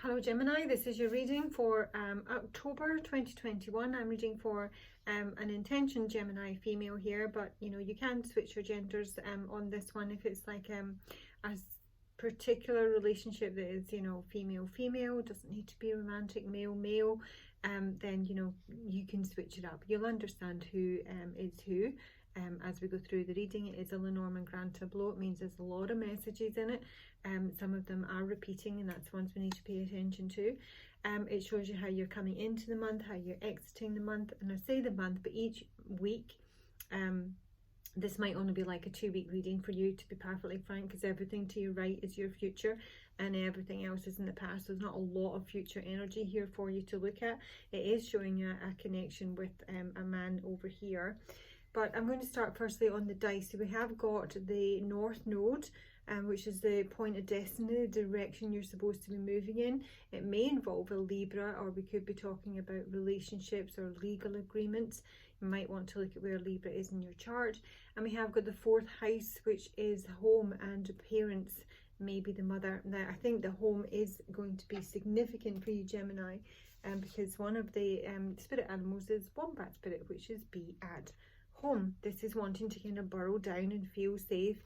Hello Gemini, this is your reading for October 2021. I'm reading for an intention Gemini female here, but you know, you can switch your genders on this one if it's like a particular relationship that is, you know, female, doesn't need to be romantic, male, then you know, you can switch it up. You'll understand who is who. As we go through the reading. It is a Lenormand Grand Tableau. It means there's a lot of messages in it. Some of them are repeating, and that's ones we need to pay attention to. It shows you how you're coming into the month, how you're exiting the month, and I say the month, but each week. This might only be like a 2-week reading for you, to be perfectly frank, because everything to your right is your future and everything else is in the past. There's not a lot of future energy here for you to look at. It is showing you a connection with a man over here. But I'm going to start firstly on the dice. So we have got the North Node, which is the point of destiny, the direction you're supposed to be moving in. It may involve a Libra, or we could be talking about relationships or legal agreements. You might want to look at where Libra is in your chart. And we have got the 4th house, which is home and parents, maybe the mother. Now, I think the home is going to be significant for you, Gemini, because one of the spirit animals is wombat spirit, which is be at home. This is wanting to kind of burrow down and feel safe,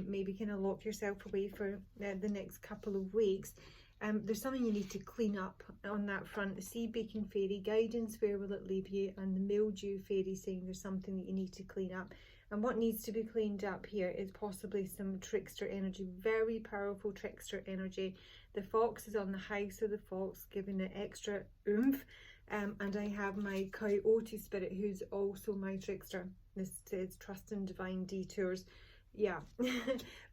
maybe kind of lock yourself away for the next couple of weeks. There's something you need to clean up on that front. The sea beacon fairy guidance, where will it leave you? And the mildew fairy saying there's something that you need to clean up. And what needs to be cleaned up here is possibly some trickster energy, very powerful trickster energy. The fox is on the house of the fox, giving it extra oomph. And I have my coyote spirit, who's also my trickster. This says trust in divine detours. Yeah.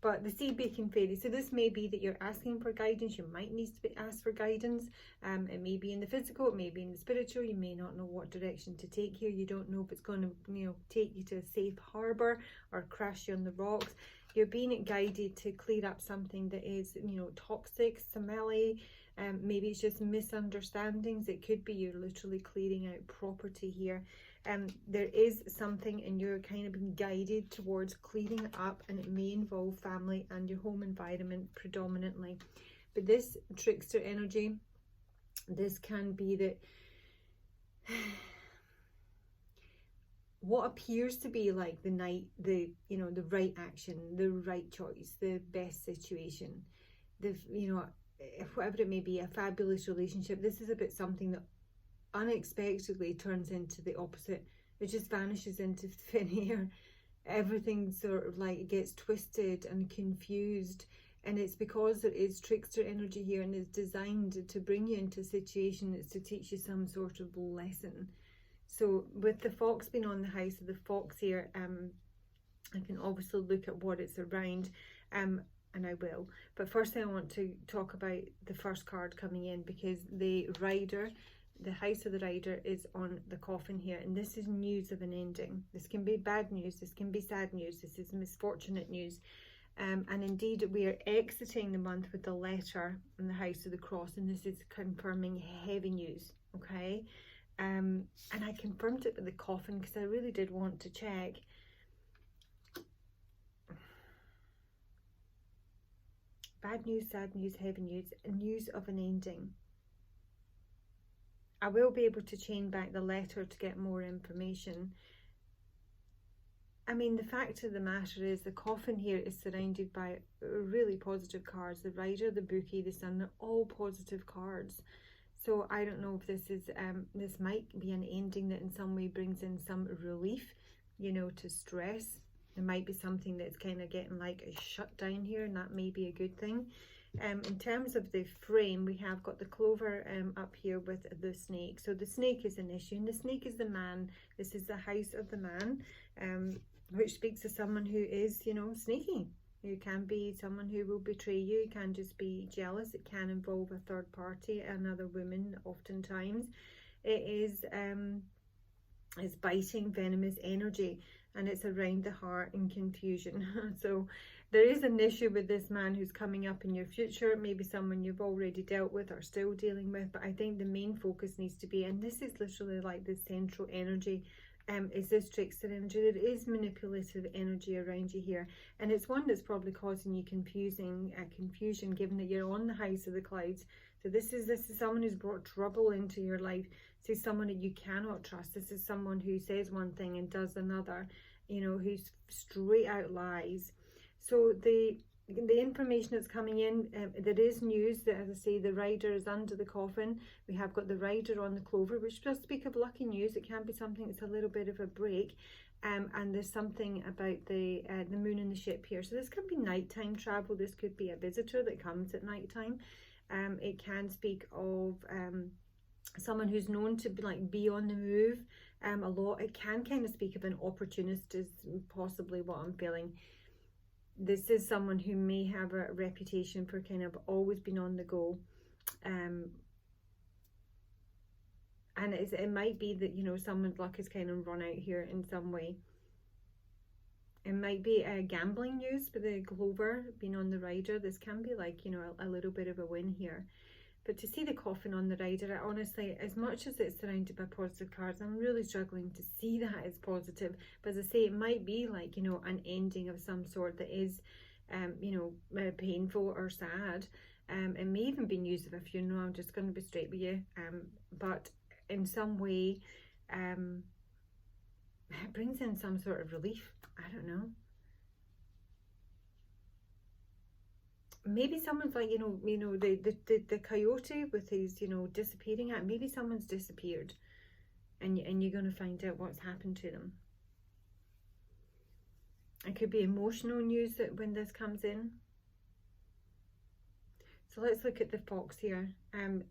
But the sea beacon fairy, so this may be that you're asking for guidance. You might need to be asked for guidance. It may be in the physical, it may be in the spiritual. You may not know what direction to take here. You don't know if it's going to, you know, take you to a safe harbor or crash you on the rocks. You're being guided to clear up something that is, you know, toxic, smelly. Maybe it's just misunderstandings. It could be you're literally clearing out property here. There is something, and you're kind of being guided towards clearing it up, and it may involve family and your home environment predominantly. But this trickster energy, this can be that what appears to be like the right action, the right choice, the best situation, whatever it may be, a fabulous relationship. This is about something that unexpectedly turns into the opposite. It just vanishes into thin air. Everything sort of like gets twisted and confused, and it's because there is trickster energy here, and it's designed to bring you into a situation that's to teach you some sort of lesson. So with the fox being on the house of the fox here, I can obviously look at what it's around, and I will. But first I want to talk about the first card coming in, because the rider, the house of the rider, is on the coffin here, and this is news of an ending. This can be bad news, this can be sad news, this is misfortunate news. And indeed we are exiting the month with the letter in the house of the cross, and this is confirming heavy news, okay? And I confirmed it with the coffin because I really did want to check. Bad news, sad news, heavy news, news of an ending. I will be able to chain back the letter to get more information. I mean, the fact of the matter is the coffin here is surrounded by really positive cards. The rider, the bookie, the sun, they're all positive cards. So I don't know if this is, this might be an ending that in some way brings in some relief, you know, to stress. There might be something that's kind of getting like a shutdown here, and that may be a good thing. In terms of the frame, we have got the clover up here with the snake. So the snake is an issue, and the snake is the man. This is the house of the man, which speaks to someone who is, you know, sneaky. You can be someone who will betray you. It can just be jealous. It can involve a third party, another woman oftentimes. It is it's biting, venomous energy, and it's around the heart and confusion. So there is an issue with this man who's coming up in your future, maybe someone you've already dealt with or still dealing with, but I think the main focus needs to be, and this is literally like the central energy is this trickster energy. There is manipulative energy around you here, and it's one that's probably causing you confusion, given that you're on the heights of the clouds. So this is someone who's brought trouble into your life. This is someone that you cannot trust. This is someone who says one thing and does another, you know, who's straight out lies. So the information that's coming in, there is news that, as I say, the rider is under the coffin. We have got the rider on the clover, which does speak of lucky news. It can be something that's a little bit of a break. And there's something about the moon and the ship here. So this could be nighttime travel. This could be a visitor that comes at nighttime. It can speak of someone who's known to be on the move a lot. It can kind of speak of an opportunist, is possibly what I'm feeling. This is someone who may have a reputation for kind of always being on the go. And it might be that, you know, someone's luck has kind of run out here in some way. It might be a gambling news with the clover being on the rider. This can be like, you know, a little bit of a win here. But to see the coffin on the rider, honestly, as much as it's surrounded by positive cards, I'm really struggling to see that as positive. But as I say, it might be like, you know, an ending of some sort that is, you know, painful or sad. It may even be news of a funeral. I'm just going to be straight with you. But in some way, it brings in some sort of relief. I don't know. Maybe someone's like, you know, the coyote with his, you know, disappearing act. Maybe someone's disappeared, and you're going to find out what's happened to them. It could be emotional news that when this comes in. So let's look at the fox here.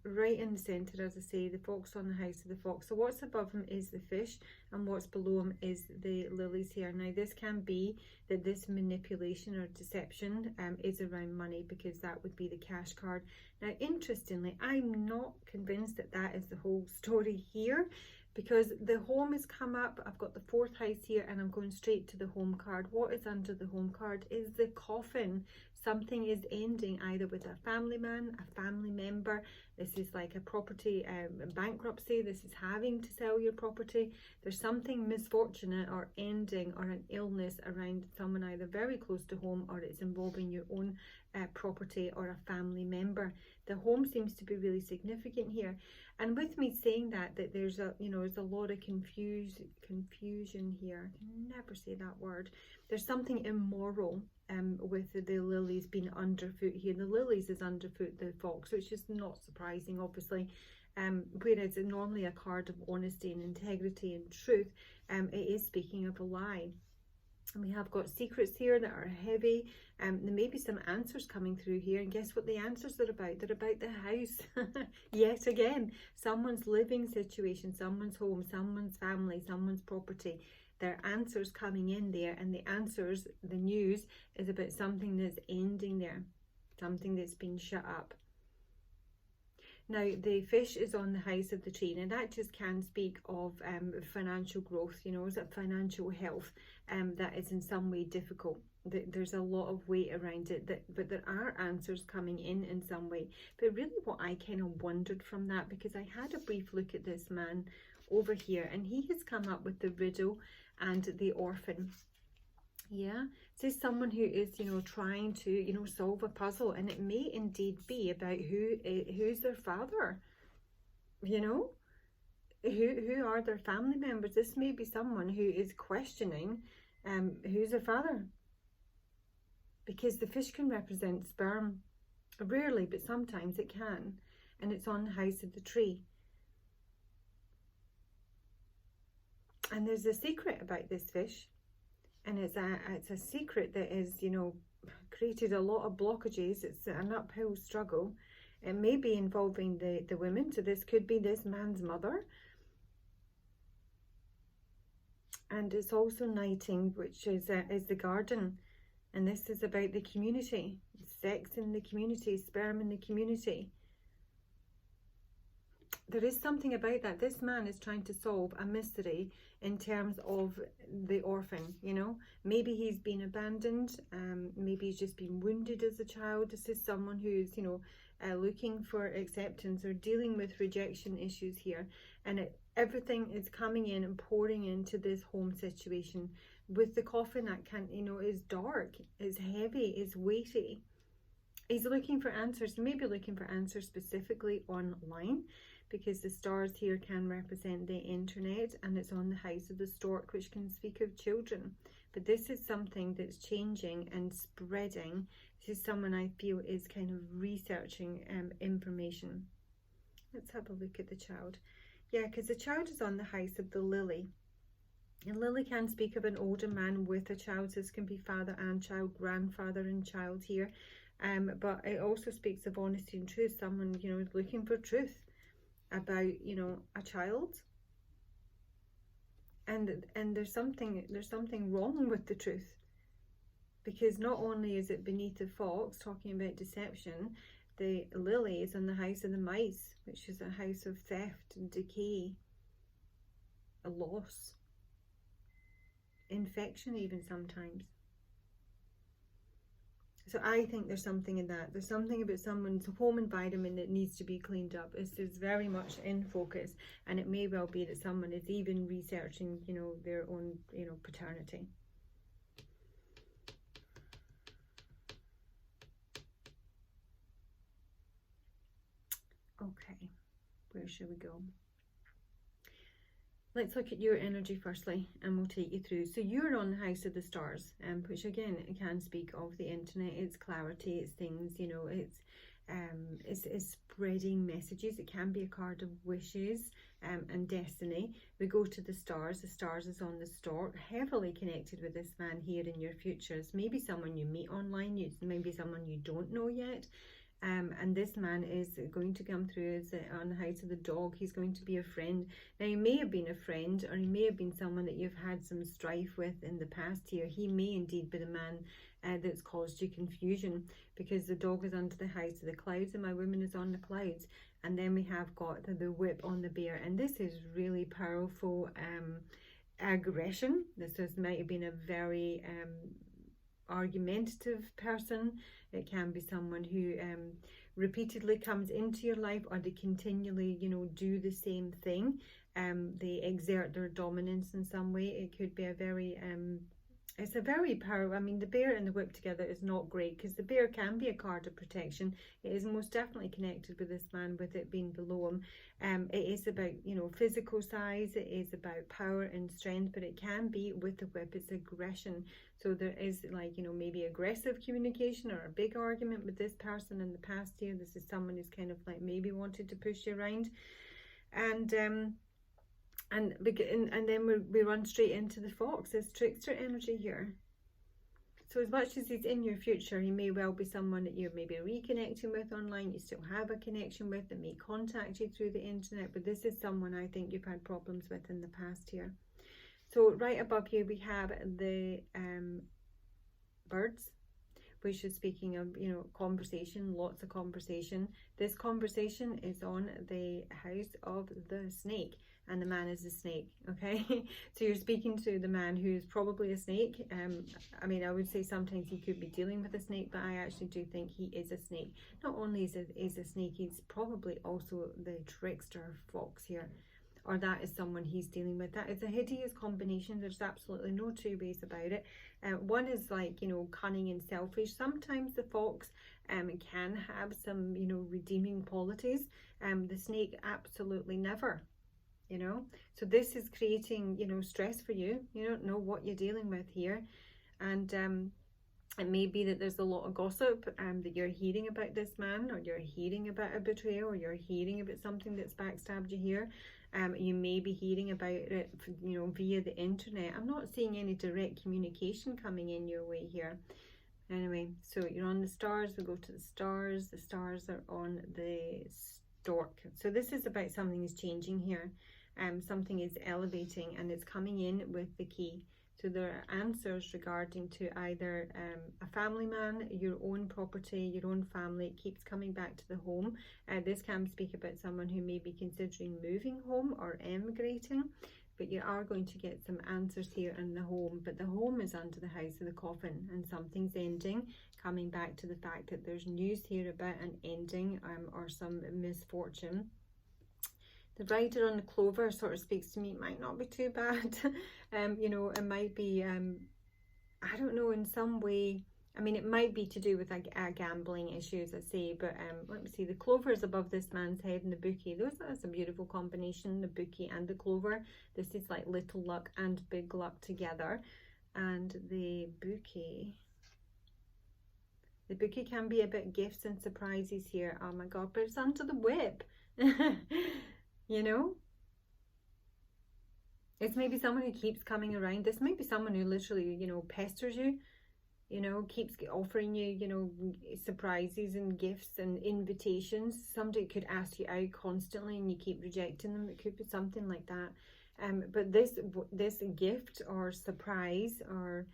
Right in the centre, as I say, the fox on the house of the fox. So what's above him is the fish, and what's below him is the lilies here. Now this can be that this manipulation or deception is around money, because that would be the cash card. Now interestingly, I'm not convinced that that is the whole story here, because the home has come up. I've got the fourth house here, and I'm going straight to the home card. What is under the home card is the coffin. Something is ending either with a family man, a family member. This is like a property bankruptcy. This is having to sell your property. There's something misfortunate or ending or an illness around someone either very close to home, or it's involving your own property or a family member. The home seems to be really significant here. And with me saying that there's a, you know, there's a lot of confusion here. I can never say that word. There's something immoral with the lilies being underfoot here. The lilies is underfoot the fox, which is not surprising, obviously. Whereas normally a card of honesty and integrity and truth, it is speaking of a lie. And we have got secrets here that are heavy. There may be some answers coming through here. And guess what the answers are about? They're about the house. Yet again, someone's living situation, someone's home, someone's family, someone's property. There are answers coming in there. And the answers, the news, is about something that's ending there. Something that's been shut up. Now, the fish is on the house of the tree. Now, that just can speak of financial growth, you know, is it financial health that is in some way difficult. There's a lot of weight around it, but there are answers coming in some way. But really what I kind of wondered from that, because I had a brief look at this man over here, and he has come up with the riddle and the orphan. Yeah, this is someone who is, you know, trying to, you know, solve a puzzle, and it may indeed be about who's their father, you know, who are their family members. This may be someone who is questioning who's their father, because the fish can represent sperm. Rarely, but sometimes it can, and it's on the house of the tree. And there's a secret about this fish. And it's a secret that is, you know, created a lot of blockages. It's an uphill struggle. It may be involving the women. So this could be this man's mother. And it's also knighting, which is the garden. And this is about the community. Sex in the community, sperm in the community. There is something about that. This man is trying to solve a mystery in terms of the orphan, you know. Maybe he's been abandoned. Maybe he's just been wounded as a child. This is someone who's, you know, looking for acceptance or dealing with rejection issues here. And everything is coming in and pouring into this home situation. With the coffin, that can, you know, is dark, is heavy, is weighty. He's looking for answers, maybe looking for answers specifically online, because the stars here can represent the internet, and it's on the house of the stork, which can speak of children. But this is something that's changing and spreading. This is someone I feel is kind of researching information. Let's have a look at the child. Yeah, because the child is on the house of the lily. And lily can speak of an older man with a child. So this can be father and child, grandfather and child here. But it also speaks of honesty and truth. Someone, you know, looking for truth about, you know, a child. And there's something wrong with the truth. Because not only is it beneath the fox, talking about deception, the lily is on the house of the mice, which is a house of theft and decay, a loss, infection even sometimes. So I think there's something in that. There's something about someone's home environment that needs to be cleaned up. This is very much in focus, and it may well be that someone is even researching, you know, their own, you know, paternity. Okay, where should we go? Let's look at your energy firstly, and we'll take you through. So you're on the house of the stars, which again, it can speak of the internet. It's clarity, it's things, you know, it's spreading messages. It can be a card of wishes and destiny. We go to the stars. The stars is on the stork, heavily connected with this man here in your futures. Maybe someone you meet online, maybe someone you don't know yet. And this man is going to come through as on the house of the dog. He's going to be a friend. Now, he may have been a friend, or he may have been someone that you've had some strife with in the past here. He may indeed be the man that's caused you confusion, because the dog is under the house of the clouds and my woman is on the clouds. And then we have got the whip on the bear, and this is really powerful aggression. This might have been a very argumentative person. It can be someone who repeatedly comes into your life, or they continually, you know, do the same thing. They exert their dominance in some way. It could be a very it's a very powerful, I mean, the bear and the whip together is not great, because the bear can be a card of protection. It is most definitely connected with this man, with it being below him. It is about, you know, physical size. It is about power and strength, but it can be with the whip, it's aggression. So there is, like, you know, maybe aggressive communication or a big argument with this person in the past year. This is someone who's kind of like maybe wanted to push you around. And then we run straight into the fox. There's trickster energy here. So as much as he's in your future, he may well be someone that you're maybe reconnecting with online. You still have a connection with, that may contact you through the internet. But this is someone I think you've had problems with in the past here. So right above here we have the birds, which is speaking of, you know, conversation, lots of conversation. This conversation is on the house of the snake, and the man is a snake, okay? So you're speaking to the man who is probably a snake. I mean, I would say sometimes he could be dealing with a snake, but I actually do think he is a snake. Not only is a snake, he's probably also the trickster fox here, or that is someone he's dealing with. That is a hideous combination. There's absolutely no two ways about it. One is like, you know, cunning and selfish. Sometimes the fox can have some, you know, redeeming qualities. The snake, absolutely never, you know. So this is creating, you know, stress for you. You don't know what you're dealing with here. And it may be that there's a lot of gossip that you're hearing about this man, or you're hearing about a betrayal, or you're hearing about something that's backstabbed you here. You may be hearing about it, you know, via the internet. I'm not seeing any direct communication coming in your way here. Anyway, so you're on the stars. We go to the stars. The stars are on the stork. So this is about something is changing here. Something is elevating, and it's coming in with the key. So there are answers regarding to either a family man, your own property, your own family. It keeps coming back to the home. This can speak about someone who may be considering moving home or emigrating. but you are going to get some answers here in the home. But the home is under the house of the coffin, and something's ending, coming back to the fact that there's news here about an ending or some misfortune. The rider on the clover sort of speaks to me. It might not be too bad. You know, it might be, I don't know, in some way. I mean, it might be to do with a gambling issue, as I say, but let me see. The clover is above this man's head in the bouquet. That's a beautiful combination, the bouquet and the clover. This is like little luck and big luck together. And the bouquet can be a bit gifts and surprises here. Oh my God, but it's under the whip. You know? It's maybe someone who keeps coming around. This may be someone who literally, you know, pesters you. You know, keeps offering you, you know, surprises and gifts and invitations. Somebody could ask you out constantly and you keep rejecting them. It could be something like that. But this gift or surprise or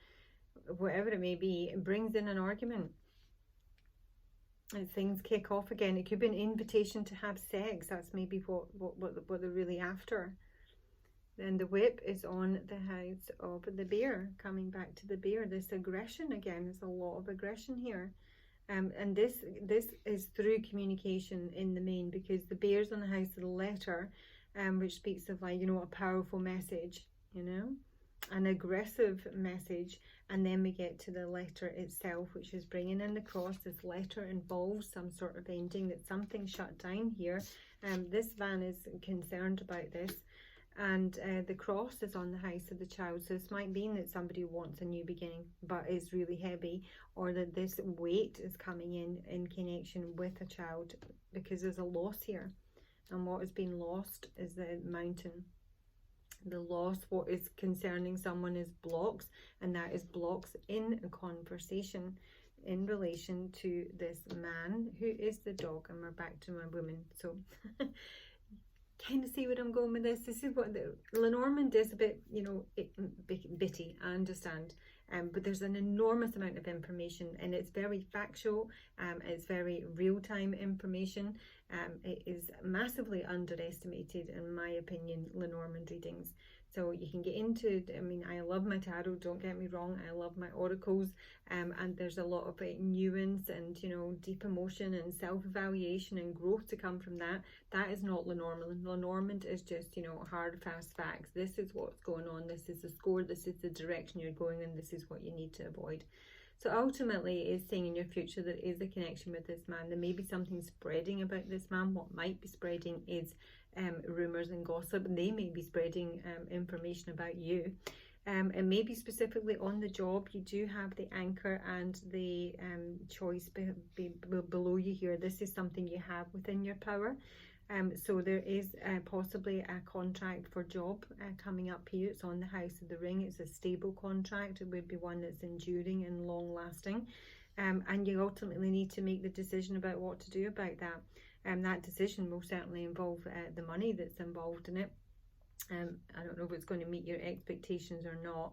whatever it may be, it brings in an argument. And things kick off again. It could be an invitation to have sex. That's maybe what they're really after. Then the whip is on the house of the bear, coming back to the bear. This aggression again, there's a lot of aggression here. And this is through communication in the main, because the bear's on the house of the letter, which speaks of, like, you know, a powerful message, you know, an aggressive message. And then we get to the letter itself, which is bringing in the cross. This letter involves some sort of ending, that something shut down here. This van is concerned about this. And the cross is on the house of the child. So this might mean that somebody wants a new beginning but is really heavy, or that this weight is coming in connection with a child, because there's a loss here. And what has been lost is the mountain. The loss, what is concerning someone, is blocks, and that is blocks in a conversation in relation to this man who is the dog. And we're back to my woman. So kind of see what I'm going with this. This is what the Lenormand is a bit, you know, bitty, I understand. But there's an enormous amount of information, and it's very factual. It's very real-time information. It is massively underestimated, in my opinion, Lenormand readings. So you can get into, I mean, I love my tarot, don't get me wrong, I love my oracles, and there's a lot of nuance and, you know, deep emotion and self-evaluation and growth to come from that. That is not Lenormand. Lenormand is just, you know, hard, fast facts. This is what's going on, this is the score, this is the direction you're going in, this is what you need to avoid. So ultimately, it's saying in your future there is a connection with this man. There may be something spreading about this man. What might be spreading is rumours and gossip. They may be spreading information about you. And maybe specifically on the job, you do have the anchor and the choice below you here. This is something you have within your power. So there is possibly a contract for job coming up here. It's on the house of the ring. It's a stable contract. It would be one that's enduring and long lasting. And you ultimately need to make the decision about what to do about that. That decision will certainly involve the money that's involved in it. I don't know if it's going to meet your expectations or not.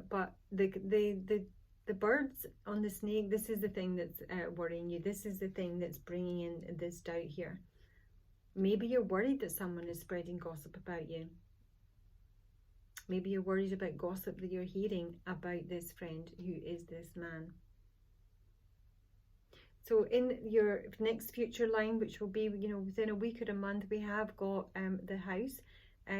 But the birds on the snake, this is the thing that's worrying you. This is the thing that's bringing in this doubt here. Maybe you're worried that someone is spreading gossip about you. Maybe you're worried about gossip that you're hearing about this friend who is this man. So in your next future line, which will be, you know, within a week or a month, we have got the house,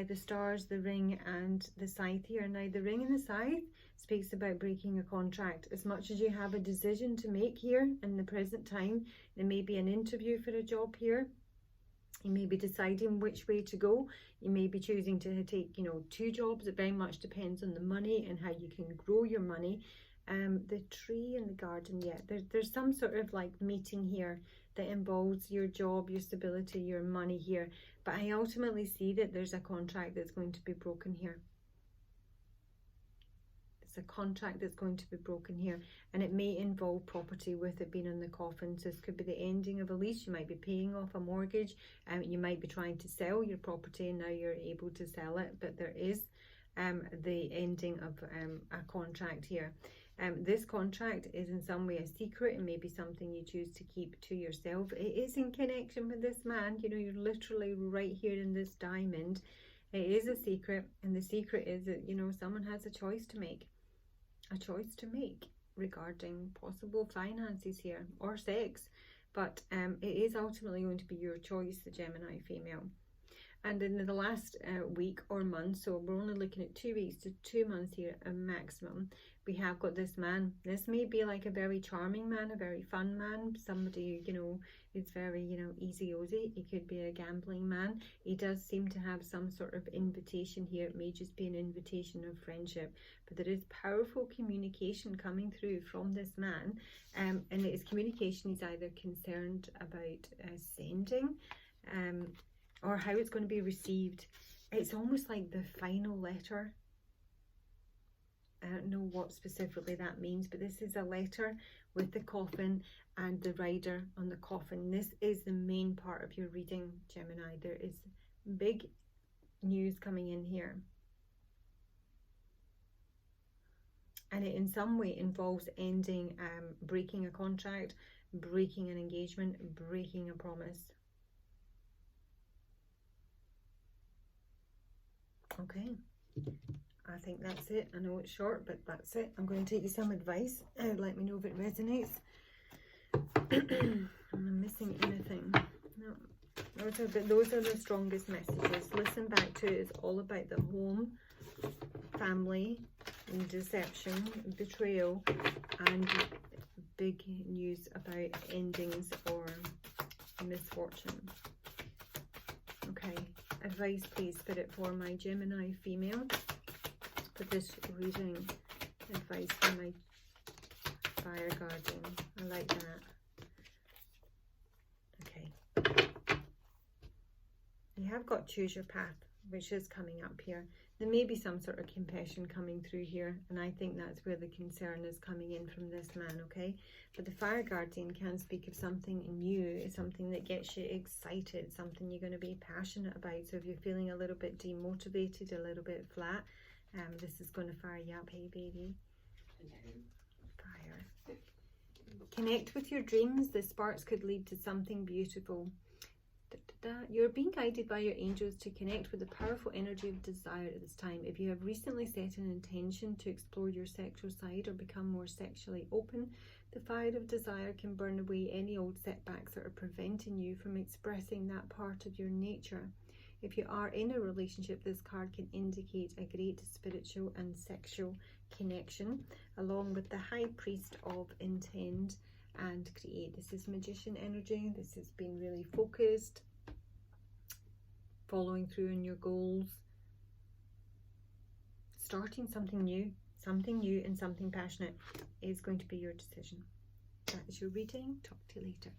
the stars, the ring and the scythe here. Now the ring and the scythe speaks about breaking a contract. As much as you have a decision to make here in the present time, there may be an interview for a job here. You may be deciding which way to go. You may be choosing to take, you know, 2 jobs. It very much depends on the money and how you can grow your money. The tree and the garden, yeah, there's some sort of like meeting here that involves your job, your stability, your money here. But I ultimately see that there's a contract that's going to be broken here. It's a contract that's going to be broken here, and it may involve property with it being in the coffin. So this could be the ending of a lease. You might be paying off a mortgage, and you might be trying to sell your property, and now you're able to sell it. But there is the ending of a contract here. This contract is in some way a secret, and maybe something you choose to keep to yourself. It is in connection with this man. You know, you're literally right here in this diamond. It is a secret, and the secret is that, you know, someone has a choice to make. A choice to make regarding possible finances here, or sex. But it is ultimately going to be your choice, the Gemini female. And in the last week or month, so we're only looking at 2 weeks to 2 months here, a maximum, we have got this man. This may be like a very charming man, a very fun man, somebody, you know, who's very, you know, easy-ozy. He could be a gambling man. He does seem to have some sort of invitation here. It may just be an invitation of friendship, but there is powerful communication coming through from this man, and it is communication he's either concerned about sending, or how it's going to be received. It's almost like the final letter. I don't know what specifically that means, but this is a letter with the coffin and the rider on the coffin. This is the main part of your reading, Gemini. There is big news coming in here. And it in some way involves ending, breaking a contract, breaking an engagement, breaking a promise. Okay, I think that's it. I know it's short, but that's it. I'm going to take you some advice. Let me know if it resonates. Am I missing anything? No. Those are the strongest messages. Listen back to it. It's all about the home, family, deception, betrayal, and big news about endings or misfortune. Okay. Advice, please, Spirit, for my Gemini female for this reading. Advice for my fire guardian. I like that. Okay. You have got choose your path, which is coming up here. There may be some sort of compassion coming through here, and I think that's where the concern is coming in from this man, okay? But the fire guardian can speak of something new, something that gets you excited, something you're going to be passionate about. So if you're feeling a little bit demotivated, a little bit flat, this is going to fire you up. Hey, baby. Fire. Connect with your dreams. The sparks could lead to something beautiful. You're being guided by your angels to connect with the powerful energy of desire at this time. If you have recently set an intention to explore your sexual side or become more sexually open, the fire of desire can burn away any old setbacks that are preventing you from expressing that part of your nature. If you are in a relationship, this card can indicate a great spiritual and sexual connection, along with the High Priest of Intend and Create. This is Magician energy. This has been really focused, following through on your goals, starting something new and something passionate is going to be your decision. That is your reading. Talk to you later.